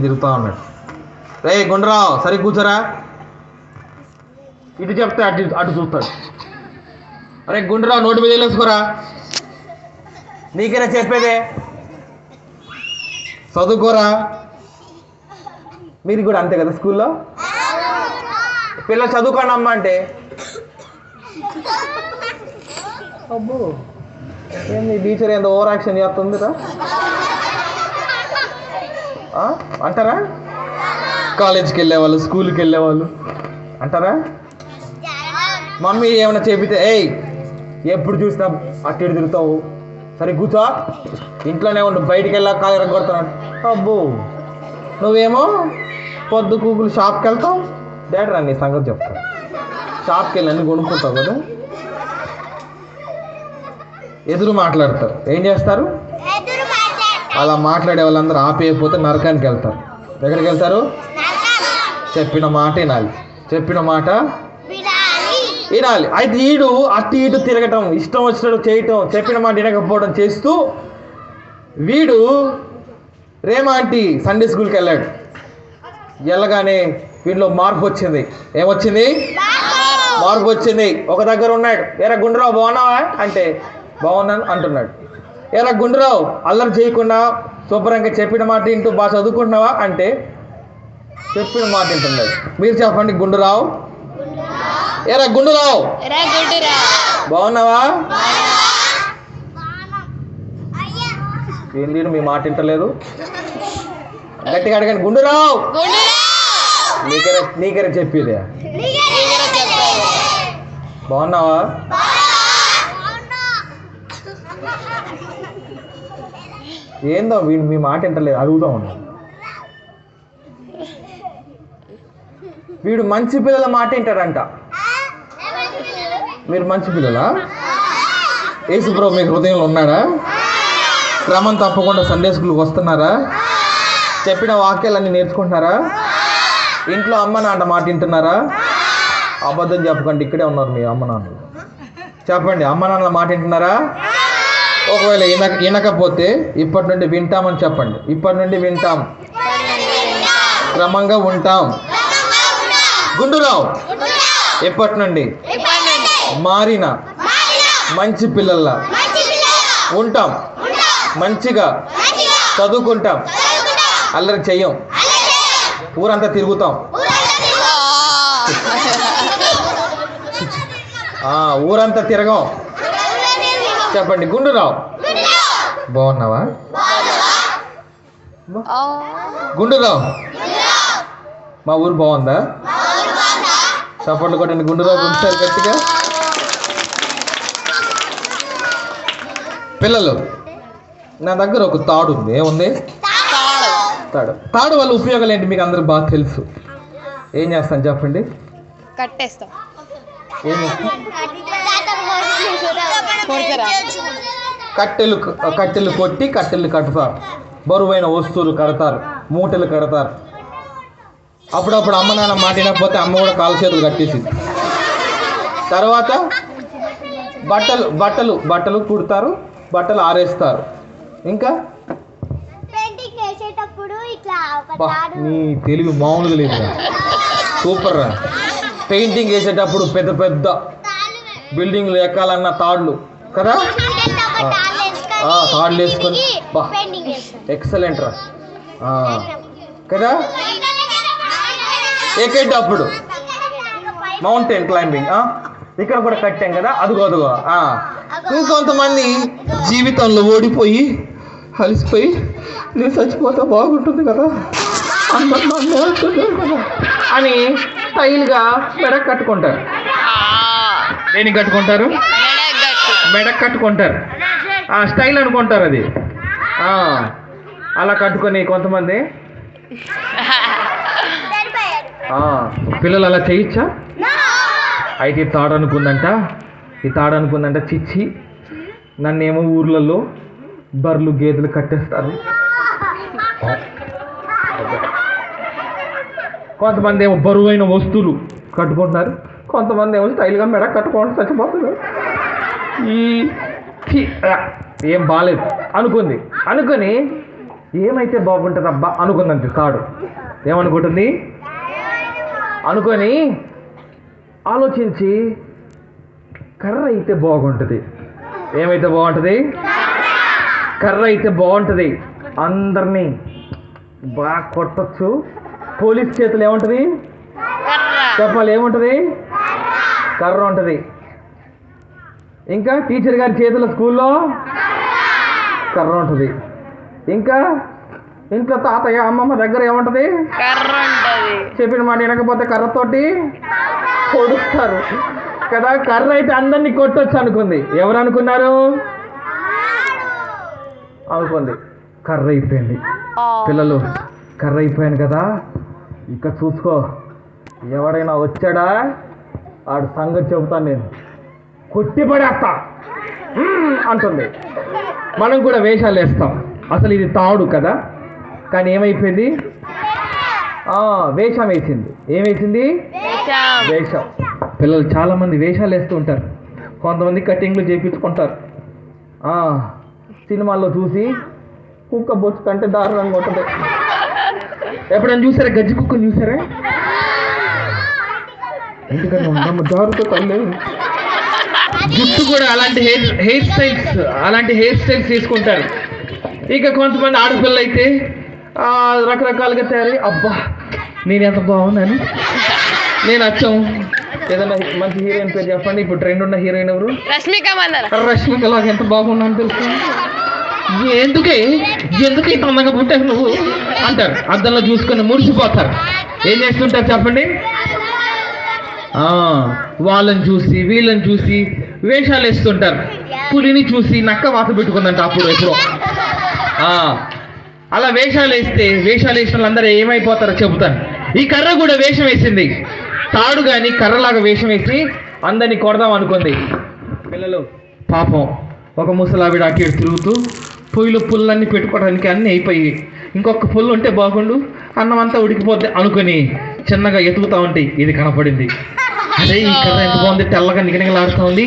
తిరుగుతూ ఉన్నాడు. రే గుండ్రావు సరే కూర్చోరా, ఇటు చెప్తే అటు అటు చూస్తాడు. అరే గుండ్రావు నోటి మీద వెళ్ళేసుకోరా, నీకేనా చెప్పేదే, చదువుకోరా. మీరు కూడా అంతే కదా స్కూల్లో, పిల్లలు చదువుకోండి అమ్మ అంటే అబ్బో ఏంది టీచర్ ఏందో ఓవర్ యాక్షన్ చేస్తుందిరా అంటారా? కాలేజీకి వెళ్ళేవాళ్ళు, స్కూల్కి వెళ్ళేవాళ్ళు అంటారా? మమ్మీ ఏమైనా చెబితే ఏయ్ ఎప్పుడు చూసినా అటు ఇటు తిరుగుతావు, సరే కూర్చో, ఇంట్లోనే ఉండు, బయటికి వెళ్ళా కాలు కొడుతున్నాడు. అబ్బో నువ్వేమో పొద్దు కూకులు షాప్కి వెళ్తావు, డాడీ రా నీ సంగతి చెప్తావు, షాప్కి వెళ్ళి అన్ని కొనుక్కుంటావు కదా. ఎదురు మాట్లాడతారు, ఏం చేస్తారు? అలా మాట్లాడే వాళ్ళందరూ ఆపేయకపోతే నరకానికి వెళ్తారు. ఎక్కడికి వెళ్తారు? చెప్పిన మాట వినాలి, చెప్పిన మాట వినాలి. అయితే ఈడు అటు ఇటు తిరగటం, ఇష్టం వచ్చినట్టు చేయటం, చెప్పిన మాట వినకపోవడం చేస్తూ వీడు రేమాంటి సండే స్కూల్కి వెళ్ళాడు. వెళ్ళగానే వీడిలో మార్పు వచ్చింది. ఏమొచ్చింది? మార్పు వచ్చింది. ఒక దగ్గర ఉన్నాడు, ఎరా గుండ్రావు బాగున్నావా అంటే బాగున్నాను అంటున్నాడు. ఎరా గుండ్రావు అల్లరి చేయకుండా శుభ్రంగా చెప్పిన మాట వింటూ బాగా చదువుకుంటున్నావా అంటే చెప్పిన మాట వింటున్నాడు. మీరు చెప్పండి గుండురావు. ఎరా గుండురావు బాగున్నావా? ఏంటి మీ మాట వింటలేదు? గట్టిగా అడగండి, గుండురావు నీకరే చెప్పేదే. బాగున్నావా? ఏందో వీడు మీ మాట వింటలేదు, అడుగుతా ఉన్నాడు. వీడు మంచి పిల్లల మాట వింటాడంట. మీరు మంచి పిల్లలా? యేసుప్రభు మీ హృదయంలో ఉన్నాడా? క్రమం తప్పకుండా సండే స్కూల్కి వస్తున్నారా? చెప్పిన వాక్యాలన్నీ నేర్చుకుంటున్నారా? ఇంట్లో అమ్మ నాన్న మాట వింటున్నారా? అబద్ధం చెప్పకండి, ఇక్కడే ఉన్నారు మీ అమ్మ నాన్నలు. చెప్పండి, అమ్మ నాన్నల మాట వింటున్నారా? ఒకవేళ వినకపోతే ఇప్పటి నుండి వింటామని చెప్పండి. ఇప్పటి నుండి వింటాం, క్రమంగా ఉంటాం. గుండురావు ఇప్పటి నుండి మారిన మంచి పిల్లల్లా ఉంటాం, మంచిగా చదువుకుంటాం, అల్లరి చెయ్యం, ఊరంతా తిరుగుతాం, ఊరంతా తిరగం. చెప్పండి గుండురావు బాగున్నావా? గుండురావు మా ఊరు బాగుందా? చప్పట్లు కొట్టండి గుండురావు గుంటారు గట్టిగా. పిల్లలు నా దగ్గర ఒక తాడు ఉంది. ఏముంది? తాడు. తాడు వల్ల ఉపయోగాలు ఏంటి మీకు అందరికి బాగా తెలుసు. ఏం చేస్తాను చెప్పండి? కట్టేస్తాం. కట్టెలు కొట్టి కట్టెలు కడతారు, బరువైన వస్తువులు కడతారు, మూటలు కడతారు. అప్పుడప్పుడు అమ్మ నాన్న మాటినకపోతే అమ్మ కూడా కాలు చేతులు కట్టేసింది. తర్వాత బట్టలు కుడతారు, బట్టలు ఆరేస్తారు. ఇంకా నీ తెలుగు మామూలుగా లేదు, సూపర్ రా. పెయింటింగ్ వేసేటప్పుడు పెద్ద పెద్ద బిల్డింగ్లు ఎక్కాలన్న తాళ్ళు కదా, తాళ్ళు వేసుకొని ఎక్సలెంట్ రా కదా. ఎక్కేటప్పుడు మౌంటైన్ క్లైంబింగ్ ఇక్కడ కూడా కట్టాం కదా, అదుగో. ఇంకొంతమంది జీవితంలో ఓడిపోయి అలసిపోయి నేను చచ్చిపోతే బాగుంటుంది కదా అని స్టైల్గా మెడకు కట్టుకుంటారు. దేనికి కట్టుకుంటారు? మెడకు కట్టుకుంటారు. స్టైల్ అనుకుంటారు అది. అలా కట్టుకొని కొంతమంది పిల్లలు అలా చేయొచ్చా? అయితే ఈ తాడు అనుకుందంట చిచ్చి నన్నేమో ఊర్లలో బర్రెలు గేదెలు కట్టేస్తారు. కొంతమంది ఏమో బరువైన వస్తువులు కట్టుకుంటున్నారు, కొంతమంది ఏమో స్టైల్గా మెడ కట్టుకోవడం చచ్చిపోతున్నారు. ఏం బాగాలేదు అనుకొని ఏమైతే బాగుంటుంది అబ్బా అనుకుందంటే తాడు. ఏమనుకుంటుంది అనుకొని ఆలోచించి కర్ర అయితే బాగుంటుంది. ఏమైతే బాగుంటుంది? కర్ర అయితే బాగుంటుంది, అందరినీ బాగా కొట్టచ్చు. పోలీస్ చేతులు ఏముంటుంది చెప్పాలి? ఏముంటుంది? కర్ర ఉంటుంది. ఇంకా టీచర్ గారి చేతుల స్కూల్లో కర్ర ఉంటుంది. ఇంకా ఇంట్లో తాతయ్య అమ్మమ్మ దగ్గర ఏముంటుంది? చెప్పిన మాట వినకపోతే కర్రతోటి కొడుస్తారు కదా. కర్ర అయితే అందరినీ కొట్టొచ్చు అనుకుంది. ఎవరు అనుకున్నారు? అనుకుంది. కర్ర అయిపోయింది. పిల్లలు, కర్ర అయిపోయాను కదా, ఇక చూసుకో, ఎవరైనా వచ్చాడా ఆడు సంగతి చెబుతాను, నేను కొట్టి పడేస్తా అంటుంది. మనం కూడా వేషాలు వేస్తాం. అసలు ఇది తాడు కదా, కానీ ఏమైపోయింది? వేషం వేసింది. ఏమేసింది? వేషం. పిల్లలు చాలామంది వేషాలు వేస్తూ ఉంటారు. కొంతమంది కటింగ్లు చేయించుకుంటారు. సినిమాల్లో చూసి కుక్క బొచ్చు కంటే దారుణంగా ఉంటుంది. ఎప్పుడైనా చూసారా గజ్జి కుక్కను? చూసారా? ఎందుకంటే ఉండమ్మ జారుతో తల్లేదు. జుట్టు కూడా అలాంటి హెయిర్ స్టైల్స్ తీసుకుంటారు. ఇక కొంతమంది ఆడపిల్ల అయితే రకరకాలుగా తయారై, అబ్బా నేను ఎంత బాగున్నాను, నేను వచ్చాం. ఏదైనా మంచి హీరోయిన్ పేరు చెప్పండి. ఇప్పుడు ట్రెండ్ ఉన్న హీరోయిన్ ఎవరు? రష్మిక లాగా ఎంత బాగున్నాను తెలుసు. ఎందుకే ఇంత అందంగా పుట్టావు నువ్వు అంటారు. అద్దంలో చూసుకొని మురిసిపోతారు. ఏం చేస్తుంటారు చెప్పండి? వాళ్ళని చూసి వీళ్ళని చూసి వేషాలు వేస్తుంటారు. పులిని చూసి నక్క వాత పెట్టుకుందంట అప్పుడు ఎప్పుడో. అలా వేషాలు వేసిన వాళ్ళందరూ ఏమైపోతారో చెబుతాను. ఈ కర్ర కూడా వేషం వేసింది. తాడు కానీ కర్రలాగా వేషం వేసి అందరినీ కొడదాం అనుకుంది. పిల్లలు పాపం ఒక ముసలావిడ అటు తిరుగుతూ పొయ్యిలో పుల్లన్నీ పెట్టుకోవడానికి అన్నీ అయిపోయి, ఇంకొక పుల్లు ఉంటే బాగుండు, అన్నం అంతా ఉడికిపోద్ది అనుకుని చిన్నగా ఎతుకుతా ఉంటే ఇది కనపడింది. అదే ఈ కర్ర ఎంత బాగుంది, తెల్లగా నిగనిగలాడుతూ ఉంది.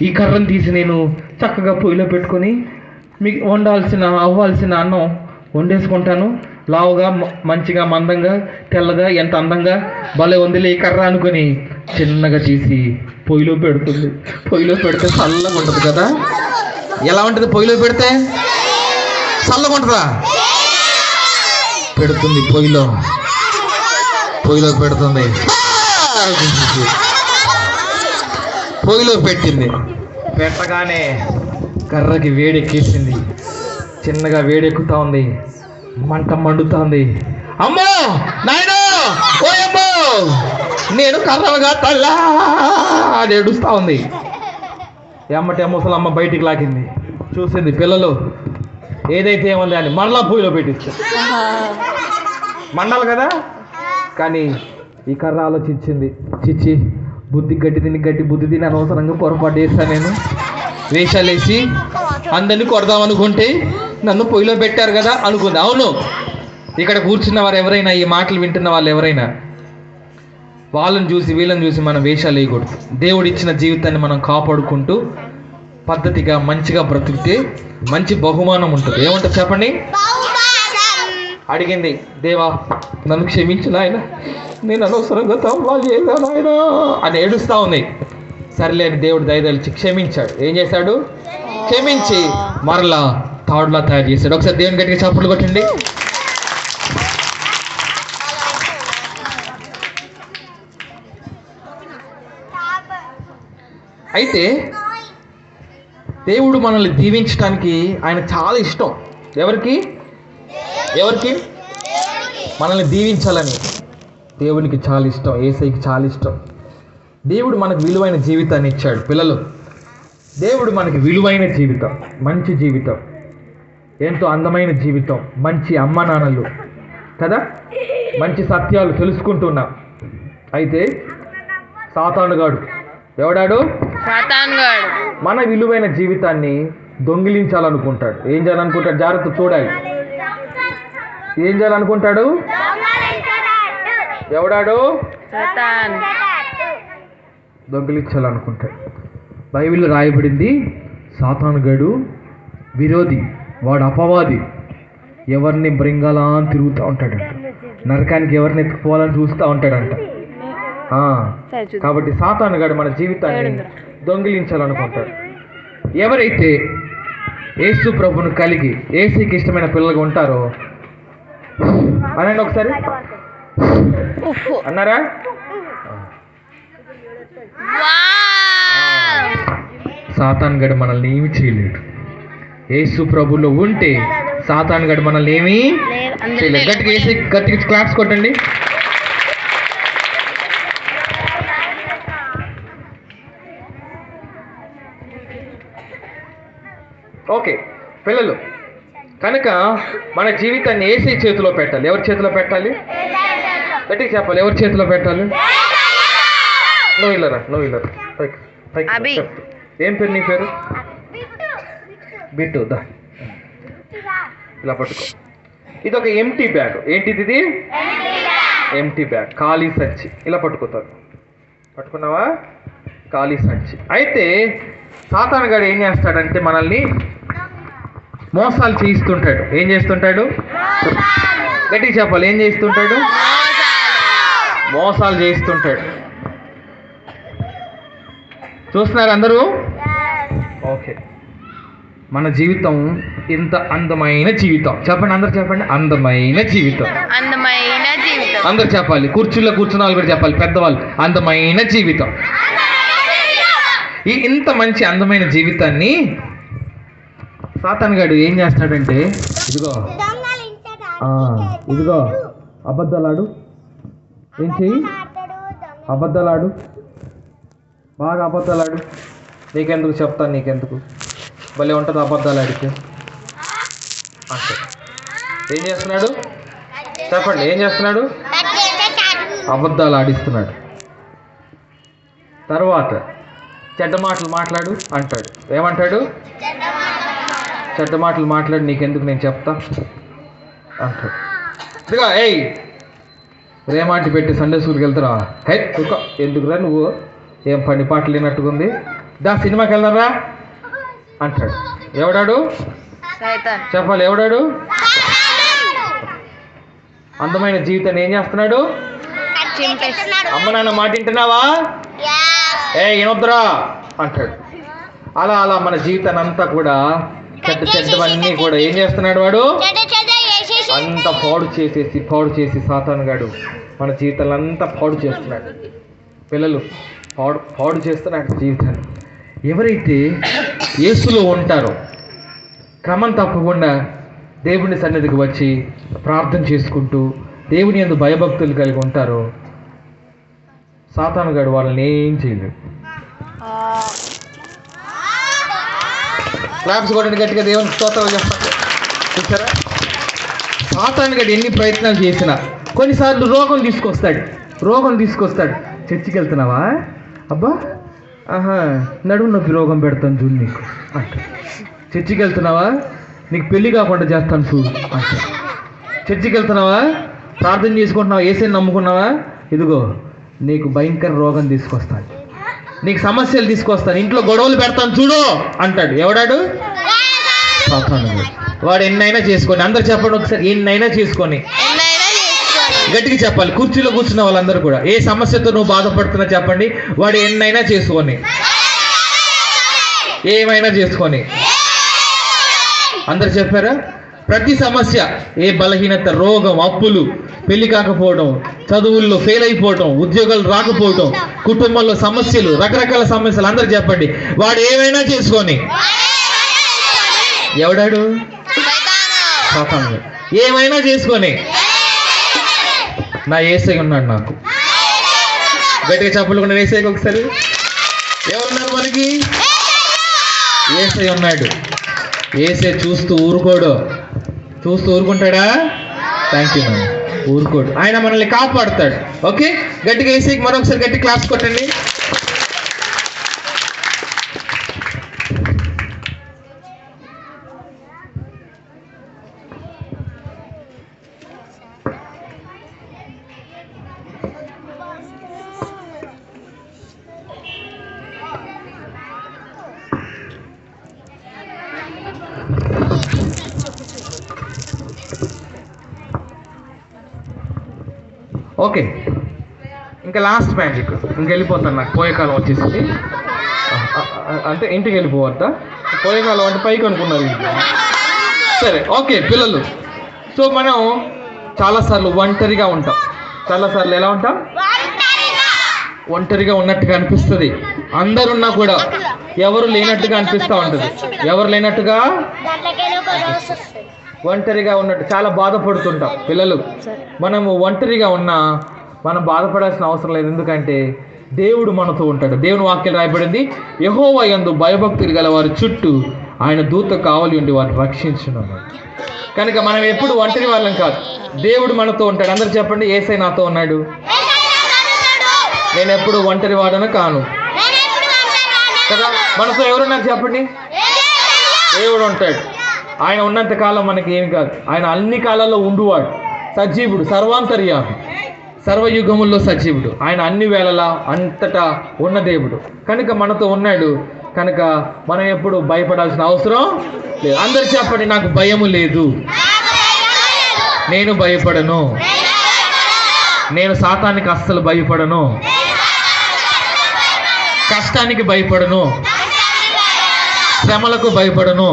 ఈ కర్రను తీసి నేను చక్కగా పొయ్యిలో పెట్టుకొని మీకు అవ్వాల్సిన అన్నం వండేసుకుంటాను. లావుగా మంచిగా మందంగా తెల్లగా ఎంత అందంగా భలే ఉందిలే ఈ కర్ర అనుకుని చిన్నగా తీసి పొయ్యిలో పెడుతుంది. పొయ్యిలో పెడితే చల్లగా ఉంటుంది కదా. ఎలా ఉంటుంది పొయ్యిలో పెడితే? చల్లగా ఉంటుందా? పెడుతుంది పొయ్యిలో పెడుతుంది. పొయ్యిలో పెట్టింది. పెట్టగానే కర్రకి వేడెక్కేసింది. చిన్నగా వేడెక్కుతా ఉంది, మంట మండుతుంది. అమ్మో నాయనో ఓయమ్మో నేను కర్రలుగా తల్లా అని ఏడుస్తా ఉంది. ఎమ్మటే ముసలమ్మ బయటికి లాగింది. చూసింది పిల్లలు ఏదైతే ఏముంది అని మరలా పొయ్యిలో పెట్టిస్తారు. మండాలి కదా. కానీ ఈ కర్ర ఆలోచించింది, చిచ్చి గట్టి బుద్ధి తిని అనవసరంగా పొరపాటు చేస్తాను నేను. వేషాలు వేసి అందరినీ కొడదాం అనుకుంటే నన్ను పొయ్యిలో పెట్టారు కదా అనుకుంది. అవును, ఇక్కడ కూర్చున్న వారు ఎవరైనా, ఈ మాటలు వింటున్న వాళ్ళు ఎవరైనా, వాళ్ళని చూసి వీళ్ళని చూసి మనం వేషాలు వేయకూడదు. దేవుడు ఇచ్చిన జీవితాన్ని మనం కాపాడుకుంటూ పద్ధతిగా మంచిగా బ్రతికితే మంచి బహుమానం ఉంటుంది. ఏముంటుంది చెప్పండి? అడిగింది, దేవా నన్ను క్షమించు నాయన, నేను అనవసరంగా తప్పులు చేశాను ఆయన అని ఏడుస్తూ ఉంది. సర్లేని దేవుడు దయదలిచి క్షమించాడు. ఏం చేశాడు? క్షమించి మరలా తాడులా తయారు చేశాడు. ఒకసారి దేవుని గట్టిగా చప్పులు కొట్టండి. అయితే దేవుడు మనల్ని దీవించడానికి ఆయన చాలా ఇష్టం. ఎవరికి మనల్ని దీవించాలని దేవునికి చాలా ఇష్టం. యేసయ్యకి చాలా ఇష్టం. దేవుడు మనకు విలువైన జీవితాన్ని ఇచ్చాడు. పిల్లలు, దేవుడు మనకి విలువైన జీవితం, మంచి జీవితం, ఎంతో అందమైన జీవితం, మంచి అమ్మ నాన్నలు కదా, మంచి సత్యాలు తెలుసుకుంటున్నాం. అయితే సాతానుగాడు ఎవడాడు? సాతానుగాడు మన విలువైన జీవితాన్ని దొంగిలించాలనుకుంటాడు. ఏం చేయాలనుకుంటాడు? జాగ్రత్త చూడాలి. ఏం చేయాలనుకుంటాడు? ఎవడాడు? దొంగిలించాలనుకుంటాడు. బైబిల్లో రాయబడింది, సాతానుగాడు విరోధి, వాడు అపవాది. ఎవరిని బ్రింగాలా అని తిరుగుతూ ఉంటాడంట. నరకానికి ఎవరిని ఎత్తుకుపోవాలని చూస్తూ ఉంటాడంట. కాబట్టి సాతాను గాడు మన జీవితాన్ని దొంగిలించాలనుకుంటాడు. ఎవరైతే యేసు ప్రభును కలిగి యేసుకి ఇష్టమైన పిల్లలుగా ఉంటారో అనండి ఒకసారి, అన్నారా? సాతాను గడు మనల్ని ఏమి చేయలేడు. యేసు ప్రభులో ఉంటే సాతాను గడు మనల్ని ఏమీ చేయలేడు. గట్టిగా యేసు గట్టిగా క్లాప్స్ కొట్టండి. ఓకే పిల్లలు, కనుక మన జీవితాన్ని యేసు చేతిలో పెట్టాలి. ఎవరి చేతిలో పెట్టాలి? గట్టిగా చెప్పాలి. ఎవరి చేతిలో పెట్టాలి? నువ్వు ఇల్లరా, నువ్వు ఇల్లరా. ఏం పేరు నీ పేరు? బిట్టు. దా ఇలా పట్టుకో. ఇది ఒక ఎంటీ బ్యాగ్. ఏంటిది ఇది? ఎంటీ బ్యాగ్, ఖాళీ సంచి. ఇలా పట్టుకుతారు. పట్టుకున్నావా? ఖాళీ సంచి. అయితే సాతాను గాడు ఏం చేస్తాడంటే మనల్ని మోసాలు చేయిస్తుంటాడు. ఏం చేస్తుంటాడు? గట్టిగా చెప్పాలి. ఏం చేస్తుంటాడు? మోసాలు చేయిస్తుంటాడు. చూస్తున్నారు అందరూ? ఓకే. మన జీవితం ఇంత అందమైన జీవితం. చెప్పండి అందరు, చెప్పండి. అందమైన జీవితం. అందమైన జీవితం. అందరు చెప్పాలి. కుర్చీలో కూర్చున్న వాళ్ళు కూడా చెప్పాలి, పెద్దవాళ్ళు. అందమైన జీవితం. ఈ ఇంత మంచి అందమైన జీవితాన్ని సాతాను గాడు ఏం చేస్తాడంటే, ఇదిగో అబద్ధాలాడు. ఏం చెయ్యి? అబద్ధాలాడు, బాగా అబద్ధాలాడు. నీకెందుకు చెప్తాను, నీకెందుకు, భలే ఉంటుంది అబద్ధాలు ఆడితే అంటే. ఏం చేస్తున్నాడు? చెప్పండి. ఏం చేస్తున్నాడు? అబద్ధాలు ఆడిస్తున్నాడు. తర్వాత చెడ్డ మాటలు మాట్లాడు అంటాడు. ఏమంటాడు? చెడ్డ మాటలు మాట్లాడు, నీకెందుకు, నేను చెప్తా అంటాడు. ఇదిగా ఏయ్ రేమాంటి పెట్టి సండే స్కూల్కి వెళ్తారా? హే ఎందుకురా నువ్వు, ఏం పని పాటలు లేనట్టుకుంది, దా సినిమాకి వెళ్దారా అంటాడు. ఎవడాడు? చెప్పాలి. ఎవడాడు? అందమైన జీవితాన్ని ఏం చేస్తున్నాడు? అమ్మ నాన్న మాట వింటున్నావా? ఏనొద్దురా అంటాడు. అలా అలా మన జీవితాన్ని అంతా కూడా చెడ్డవన్నీ కూడా ఏం చేస్తున్నాడు వాడు? అంత పాడు చేసి సాతాను గాడు మన జీవితాన్ని అంతా పాడు చేస్తున్నాడు. పిల్లలు, పాడు చేస్తున్నాడు జీవితాన్ని. ఎవరైతే యేసులో ఉంటారో, క్రమం తప్పకుండా దేవుని సన్నిధికి వచ్చి ప్రార్థన చేసుకుంటూ దేవుని యందు భయభక్తులు కలిగి ఉంటారో, సాతాను గాడు వాళ్ళని ఏం చేయలేడు. క్లాప్స్ కొట్టండి గట్టిగా, దేవునికి స్తోత్రాలు చెప్పండి. చూసారా? సాతాను గాడు ఎన్ని ప్రయత్నాలు చేసినా కొన్నిసార్లు రోగం తీసుకొస్తాడు. చర్చికి వెళ్తున్నావా? అబ్బా నడుము నొప్పి రోగం పెడతాను చూడు నీకు అంట. చర్చికి వెళ్తున్నావా? నీకు పెళ్లి కాకుండా చేస్తాను చూడు అంట. చర్చికి వెళ్తున్నావా? ప్రార్థన చేసుకుంటున్నావా? ఏసైని నమ్ముకున్నావా? ఇదిగో నీకు భయంకర రోగం తీసుకొస్తాను, నీకు సమస్యలు తీసుకొస్తాను, ఇంట్లో గొడవలు పెడతాను చూడు అంటాడు. ఎవడాడు? సాతాను. వాడు ఎన్నైనా చేసుకొని. అందరు చెప్పండి ఒకసారి, ఎన్నైనా చేసుకొని. గట్టిగా చెప్పాలి. కుర్చీలో కూర్చున్న వాళ్ళందరూ కూడా, ఏ సమస్యతో నువ్వు బాధపడుతున్నా చెప్పండి. వాడు ఎన్నైనా చేసుకొని, ఏమైనా చేసుకొని. అందరు చెప్పారా? ప్రతి సమస్య, ఏ బలహీనత, రోగం, అప్పులు, పెళ్లి కాకపోవడం, చదువుల్లో ఫెయిల్ అయిపోవడం, ఉద్యోగాలు రాకపోవడం, కుటుంబంలో సమస్యలు, రకరకాల సమస్యలు. అందరు చెప్పండి. వాడు ఏమైనా చేసుకొని. ఎవడాడు? సాతాను. ఏమైనా చేసుకొని. నా యేసయ్య ఉన్నాడు నాకు. గట్టిగా చెప్పకుండా యేసయ్యకి ఒకసారి. ఎవరున్నారు మనకి? యేసయ్య ఉన్నాడు. యేసయ్య చూస్తూ ఊరుకుంటాడా? Thank you ma'am. ఊరుకోడు. ఆయన మనల్ని కాపాడుతాడు. ఓకే, గట్టిగా యేసయ్యకి మరొకసారి గట్టి క్లాస్ కొట్టండి. ఓకే, ఇంకా లాస్ట్ మ్యాజిక్. ఇంక వెళ్ళిపోతాను, నాకు పోయే కాలం వచ్చేసింది. అంటే ఇంటికి వెళ్ళిపోవద్దా? పోయే కాలం అంటే పైకి అనుకున్నారు. సరే, ఓకే పిల్లలు. సో మనం చాలాసార్లు ఒంటరిగా ఉంటాం. చాలాసార్లు ఎలా ఉంటాం? ఒంటరిగా ఉన్నట్టుగా అనిపిస్తుంది. అందరున్నా కూడా ఎవరు లేనట్టుగా అనిపిస్తూ ఉంటుంది. ఎవరు లేనట్టుగా, ఒంటరిగా ఉన్నట్టు చాలా బాధపడుతుంటాం. పిల్లలు, మనము ఒంటరిగా ఉన్నా మనం బాధపడాల్సిన అవసరం లేదు. ఎందుకంటే దేవుడు మనతో ఉంటాడు. దేవుని వాక్యం రాయబడింది, యెహోవా యందు భయభక్తులు గల వారి చుట్టూ ఆయన దూత కావలి ఉండి వారిని రక్షించును. కనుక మనం ఎప్పుడు ఒంటరి వాళ్ళం కాదు, దేవుడు మనతో ఉంటాడు. అందరు చెప్పండి, యేసయ్య నాతో ఉన్నాడు. నేను ఎప్పుడు ఒంటరి వాడను కాను కదా. మనతో ఎవరున్నారు చెప్పండి? దేవుడు ఉంటాడు. ఆయన ఉన్నంత కాలం మనకి ఏమి కాదు. ఆయన అన్ని కాలాల్లో ఉండువాడు, సజీవుడు, సర్వాంతర్యామి, సర్వయుగముల్లో సజీవుడు. ఆయన అన్ని వేళలా అంతటా ఉన్న దేవుడు కనుక మనతో ఉన్నాడు. కనుక మనం ఎప్పుడు భయపడాల్సిన అవసరం లేదు. అందరు చెప్పండి, నాకు భయము లేదు, నేను భయపడను, నేను సాతానికి అస్సలు భయపడను, కష్టానికి భయపడను, శ్రమలకు భయపడను,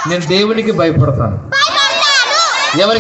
నేను దేవునికి భయపడతాను. ఎవరి